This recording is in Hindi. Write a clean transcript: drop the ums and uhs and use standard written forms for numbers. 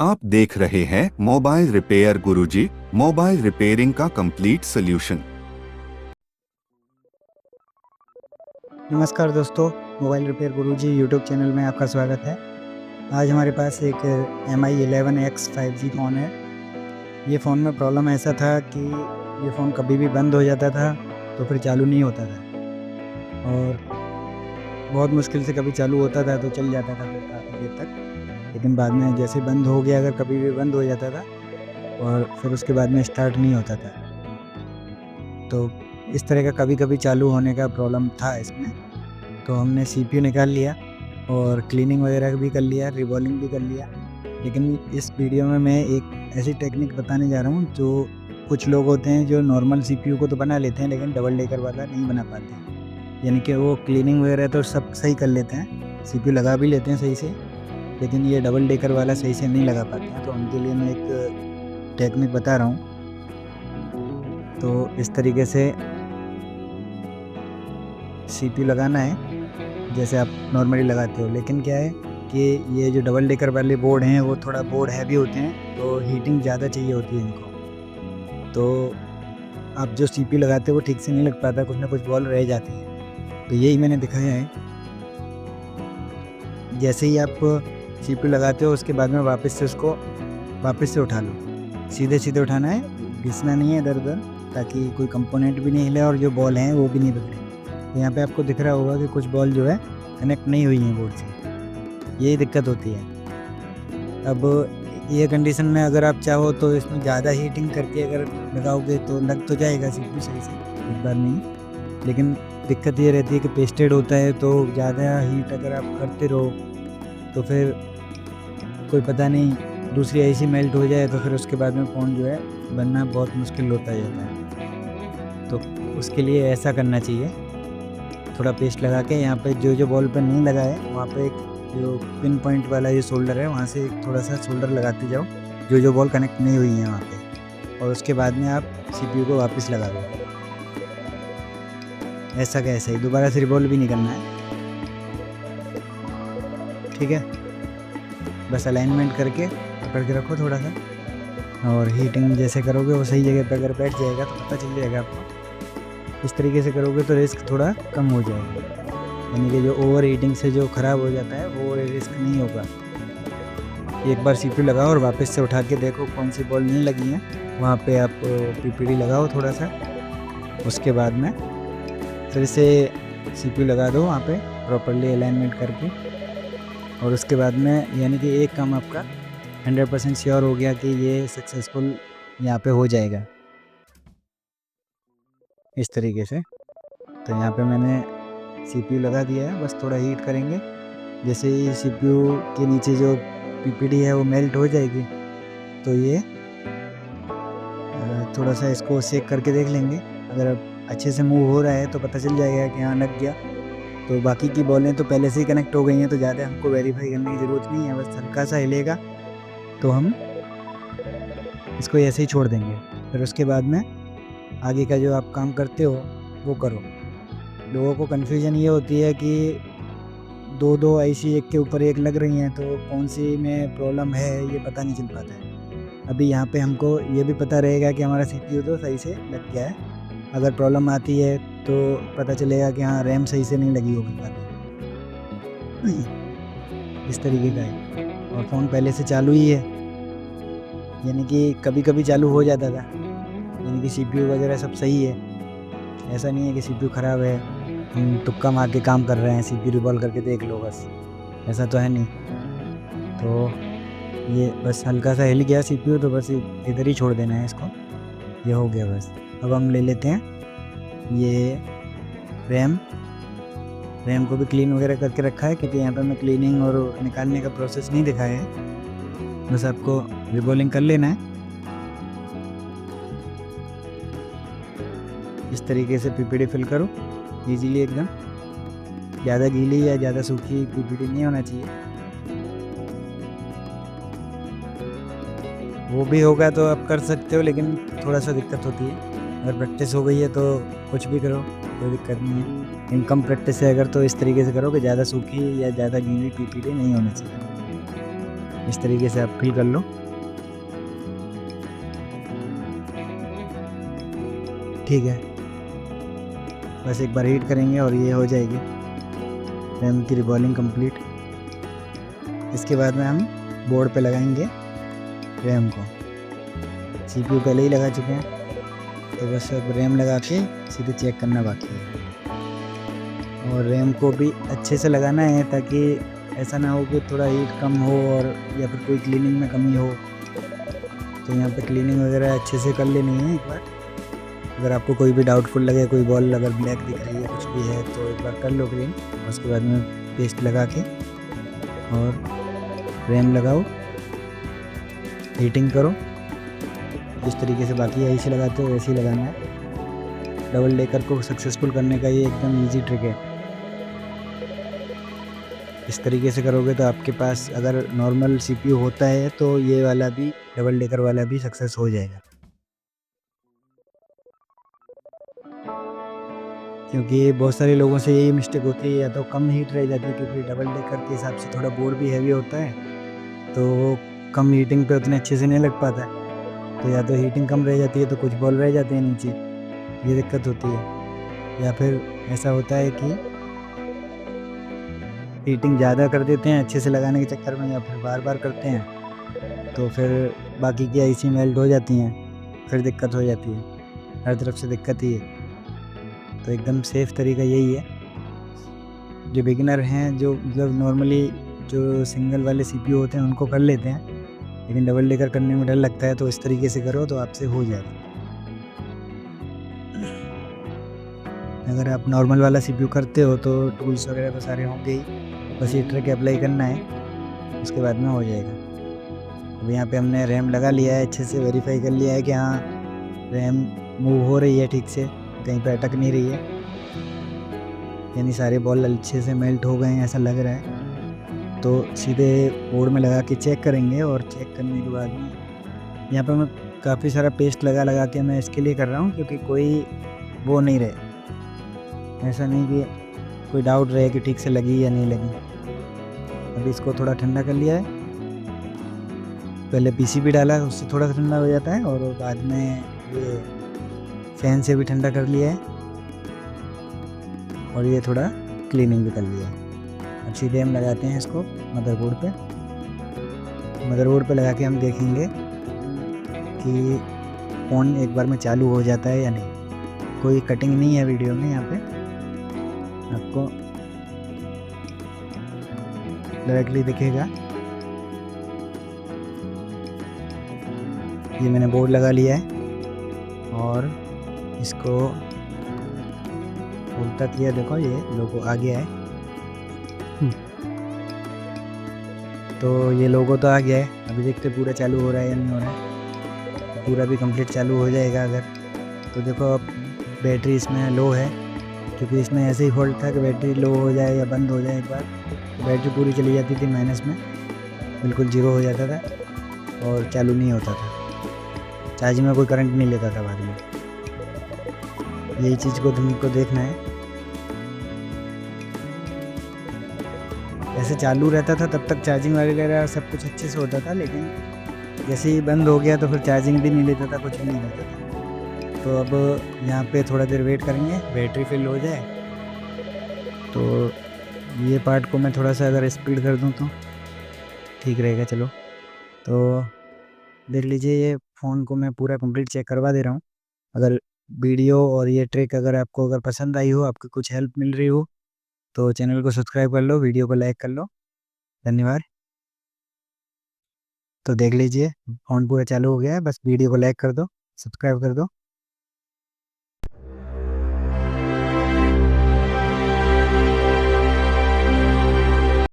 आप देख रहे हैं मोबाइल रिपेयर गुरुजी, मोबाइल रिपेयरिंग का कंप्लीट सॉल्यूशन। नमस्कार दोस्तों, मोबाइल रिपेयर गुरुजी यूट्यूब चैनल में आपका स्वागत है। आज हमारे पास एक MI 11X 5G फ़ोन है। ये फ़ोन में प्रॉब्लम ऐसा था कि ये फ़ोन कभी भी बंद हो जाता था तो फिर चालू नहीं होता था, और बहुत मुश्किल से कभी चालू होता था तो चल जाता था फिर काफ़ी देर तक। लेकिन बाद में जैसे बंद हो गया, अगर कभी भी बंद हो जाता था और फिर उसके बाद में स्टार्ट नहीं होता था। तो इस तरह का कभी-कभी चालू होने का प्रॉब्लम था इसमें। तो हमने CPU निकाल लिया और क्लीनिंग वगैरह भी कर लिया, रिबॉलिंग भी कर लिया। लेकिन इस वीडियो में मैं एक ऐसी टेक्निक बताने जा रहा हूँ जो कुछ लोग होते हैं जो नॉर्मल CPU को तो बना लेते हैं लेकिन डबल डेकर वाला नहीं बना पाते हैं। यानी कि वो क्लीनिंग वगैरह तो सब सही कर लेते हैं, CPU लगा भी लेते हैं सही से, लेकिन ये डबल डेकर वाला सही से नहीं लगा पाते हैं। तो उनके लिए मैं एक टेक्निक बता रहा हूँ। तो इस तरीके से CPU लगाना है जैसे आप नॉर्मली लगाते हो, लेकिन क्या है कि ये जो डबल डेकर वाले बोर्ड हैं वो थोड़ा बोर्ड हैवी होते हैं, तो हीटिंग ज़्यादा चाहिए होती है इनको। तो आप जो CPU लगाते हो वो ठीक से नहीं लग पाता, कुछ ना कुछ बॉल रह जाती है। तो यही मैंने दिखाया है। जैसे ही आप CPU लगाते हो उसके बाद में वापस से उसको वापस से उठा लो, सीधे सीधे उठाना है, घिसना नहीं है इधर उधर, ताकि कोई कंपोनेंट भी नहीं हिले और जो बॉल हैं वो भी नहीं बिगड़े। तो यहाँ पे आपको दिख रहा होगा कि कुछ बॉल जो है कनेक्ट नहीं हुई हैं बोर्ड से, यही दिक्कत होती है। अब ये कंडीशन में अगर आप चाहो तो इसमें ज़्यादा हीटिंग करके अगर लगाओगे तो लग तो जाएगा CPU सही से एक बार में ही, लेकिन दिक्कत ये रहती है कि पेस्टेड होता है तो ज़्यादा हीट अगर आप करते रहो तो फिर कोई पता नहीं दूसरी ऐसी मेल्ट हो जाए तो फिर उसके बाद में फ़ोन जो है बनना बहुत मुश्किल होता जाता है। तो उसके लिए ऐसा करना चाहिए, थोड़ा पेस्ट लगा के यहाँ पे जो बॉल पे नहीं लगा है वहाँ पे एक जो पिन पॉइंट वाला जो शोल्डर है वहाँ से थोड़ा सा शोल्डर लगाते जाओ जो बॉल कनेक्ट नहीं हुई है वहाँ पे, और उसके बाद में आप CPU को वापस लगा दो। ऐसा का ऐसा ही दोबारा से रिवॉल्व भी नहीं करना है, ठीक है। बस अलाइनमेंट करके पकड़ के रखो थोड़ा सा, और हीटिंग जैसे करोगे वो सही जगह पे अगर बैठ जाएगा तो पता चल जाएगा आपको। इस तरीके से करोगे तो रिस्क थोड़ा कम हो जाएगा, यानी कि जो ओवर हीटिंग से जो ख़राब हो जाता है वो रिस्क नहीं होगा। एक बार CPU लगाओ और वापस से उठा के देखो कौन सी बॉल नहीं लगी हैं, वहाँ पे आप PPD लगाओ थोड़ा सा, उसके बाद में फिर से CPU लगा दो वहाँ पे प्रॉपरली अलाइनमेंट करके, और उसके बाद में यानी कि एक काम आपका 100% श्योर हो गया कि ये सक्सेसफुल यहाँ पे हो जाएगा इस तरीके से। तो यहाँ पे मैंने CPU लगा दिया है, बस थोड़ा हीट करेंगे। जैसे ही CPU के नीचे जो PPD है वो मेल्ट हो जाएगी तो ये थोड़ा सा इसको शेक करके देख लेंगे। अगर अच्छे से मूव हो रहा है तो पता चल जाएगा कि हाँ लग गया। तो बाकी की बॉलें तो पहले से ही कनेक्ट हो गई हैं, तो ज़्यादा हमको वेरीफाई करने की ज़रूरत नहीं है, बस हल्का सा हिलेगा तो हम इसको ऐसे ही छोड़ देंगे। फिर उसके बाद में आगे का जो आप काम करते हो वो करो। लोगों को कन्फ्यूजन ये होती है कि दो ऐसी एक के ऊपर एक लग रही हैं, तो कौन सी में प्रॉब्लम है ये पता नहीं चल पाता है। अभी यहाँ पे हमको ये भी पता रहेगा कि हमारा CPU तो सही से लग गया है। अगर प्रॉब्लम आती है तो पता चलेगा कि हाँ रैम सही से नहीं लगी होगी इस तरीके का है। और फ़ोन पहले से चालू ही है, यानी कि कभी कभी चालू हो जाता था, यानी कि CPU वगैरह सब सही है। ऐसा नहीं है कि CPU ख़राब है, हम तुक्का मार के काम कर रहे हैं, CPU रिवॉल्व करके देख लो बस, ऐसा तो है नहीं। तो ये बस हल्का सा हिल गया CPU तो बस इधर ही छोड़ देना है इसको, ये हो गया बस। अब हम ले लेते हैं ये रैम को भी क्लीन वगैरह करके रखा है, क्योंकि यहाँ पे मैं क्लीनिंग और निकालने का प्रोसेस नहीं दिखाया है, बस आपको रिबॉलिंग कर लेना है। इस तरीके से PPD फिल करो इजीली एकदम, ज़्यादा गीली या ज़्यादा सूखी PPD नहीं होना चाहिए। वो भी होगा तो आप कर सकते हो, लेकिन थोड़ा सा दिक्कत होती है। अगर प्रैक्टिस हो गई है तो कुछ भी करो, कोई दिक्कत नहीं है। इनकम प्रैक्टिस है अगर तो इस तरीके से करो कि ज़्यादा सूखी या ज़्यादा गीली PPD नहीं होनी चाहिए। इस तरीके से आप फिल कर लो। ठीक है, बस एक बार हीट करेंगे और ये हो जाएगी रैम की रिबॉलिंग कंप्लीट। इसके बाद में हम बोर्ड पे लगाएंगे रैम को। सीपीयू पहले ही लगा चुके हैं, तो बस अब रैम लगा के सीधे चेक करना बाकी है। और रैम को भी अच्छे से लगाना है ताकि ऐसा ना हो कि थोड़ा हीट कम हो और या फिर कोई क्लीनिंग में कमी हो। तो यहाँ पे क्लीनिंग वगैरह अच्छे से कर लेनी है एक बार। अगर आपको कोई भी डाउटफुल लगे, कोई बॉल अगर ब्लैक दिख रही है, कुछ भी है, तो एक बार कर लो क्लीन। उसके बाद में पेस्ट लगा के और रैम लगाओ, हीटिंग करो। जिस तरीके से बाकी ऐसे लगाते हो वैसे ही लगाना है। डबल डेकर को सक्सेसफुल करने का ये एकदम इजी ट्रिक है। इस तरीके से करोगे तो आपके पास अगर नॉर्मल सीपीयू होता है तो ये वाला भी, डबल डेकर वाला भी सक्सेस हो जाएगा। क्योंकि बहुत सारे लोगों से यही मिस्टेक होती है, या तो कम हीट रह जाती है क्योंकि डबल डेकर के हिसाब से थोड़ा बोर्ड भी हैवी होता है, तो वो कम हीटिंग पे उतने अच्छे से नहीं लग पाता है। तो या तो हीटिंग कम रह जाती है तो कुछ बॉल रह जाते हैं नीचे, ये दिक्कत होती है। या फिर ऐसा होता है कि हीटिंग ज़्यादा कर देते हैं अच्छे से लगाने के चक्कर में, या फिर बार बार करते हैं तो फिर बाकी की आईसी मेल्ट हो जाती हैं, फिर दिक्कत हो जाती है। हर तरफ से दिक्कत ही है। तो एकदम सेफ़ तरीका यही है। जो बिगिनर हैं, जो मतलब नॉर्मली जो सिंगल वाले सीपीयू होते हैं उनको कर लेते हैं, लेकिन डबल डेकर करने में डर लगता है, तो इस तरीके से करो तो आपसे हो जाएगा। अगर आप नॉर्मल वाला सीपीयू करते हो तो टूल्स वगैरह तो सारे होंगे ही, बस ये ट्रिक अप्लाई करना है, उसके बाद में हो जाएगा। अब यहाँ पे हमने रैम लगा लिया है, अच्छे से वेरीफाई कर लिया है कि हाँ रैम मूव हो रही है ठीक से, कहीं पे अटक नहीं रही है, यानी सारे बॉल अच्छे से मेल्ट हो गए हैं ऐसा लग रहा है। तो सीधे बोर्ड में लगा के चेक करेंगे, और चेक करने के बाद में यहाँ पे मैं काफ़ी सारा पेस्ट लगा के मैं इसके लिए कर रहा हूँ क्योंकि कोई वो नहीं रहे, ऐसा नहीं कि कोई डाउट रहे कि ठीक से लगी या नहीं लगी। अभी इसको थोड़ा ठंडा कर लिया है, पहले पीसीबी डाला, उससे थोड़ा ठंडा हो जाता है, और बाद में ये फैन से भी ठंडा कर लिया है, और ये थोड़ा क्लीनिंग भी कर लिया है। अब सीधे हम लगाते हैं इसको मदरबोर्ड पे। मदरबोर्ड पे लगा के हम देखेंगे कि फ़ोन एक बार में चालू हो जाता है या नहीं। कोई कटिंग नहीं है वीडियो में, यहाँ पे आपको डायरेक्टली दिखेगा। ये मैंने बोर्ड लगा लिया है और इसको उल्टा किया, देखो ये लोगो आ गया है। तो ये लोगो तो आ गया है, अभी देखते पूरा चालू हो रहा है या नहीं हो रहा है। पूरा भी कंप्लीट चालू हो जाएगा अगर, तो देखो अब बैटरी इसमें लो है, क्योंकि इसमें ऐसे ही फॉल्ट था कि बैटरी लो हो जाए या बंद हो जाए एक बार, तो बैटरी पूरी चली जाती थी माइनस में, बिल्कुल जीरो हो जाता था और चालू नहीं होता था, चार्जिंग में कोई करंट नहीं लेता था बाद में। यही चीज़ को तुमको देखना है। ऐसे चालू रहता था तब तक चार्जिंग वगैरह सब कुछ अच्छे से होता था, लेकिन जैसे ही बंद हो गया तो फिर चार्जिंग भी नहीं लेता था, कुछ भी नहीं लेता था। तो अब यहाँ पे थोड़ा देर वेट करेंगे, बैटरी फिल हो जाए। तो ये पार्ट को मैं थोड़ा सा अगर स्पीड कर दूँ तो ठीक रहेगा। चलो तो देख लीजिए, ये फ़ोन को मैं पूरा कंप्लीट चेक करवा दे रहा हूँ। अगर वीडियो और ये ट्रिक अगर आपको अगर पसंद आई हो, आपको कुछ हेल्प मिल रही हो, तो चैनल को सब्सक्राइब कर लो, वीडियो को लाइक कर लो। धन्यवाद। तो देख लीजिए फ़ोन पूरा चालू हो गया है, बस वीडियो को लाइक कर दो, सब्सक्राइब कर दो।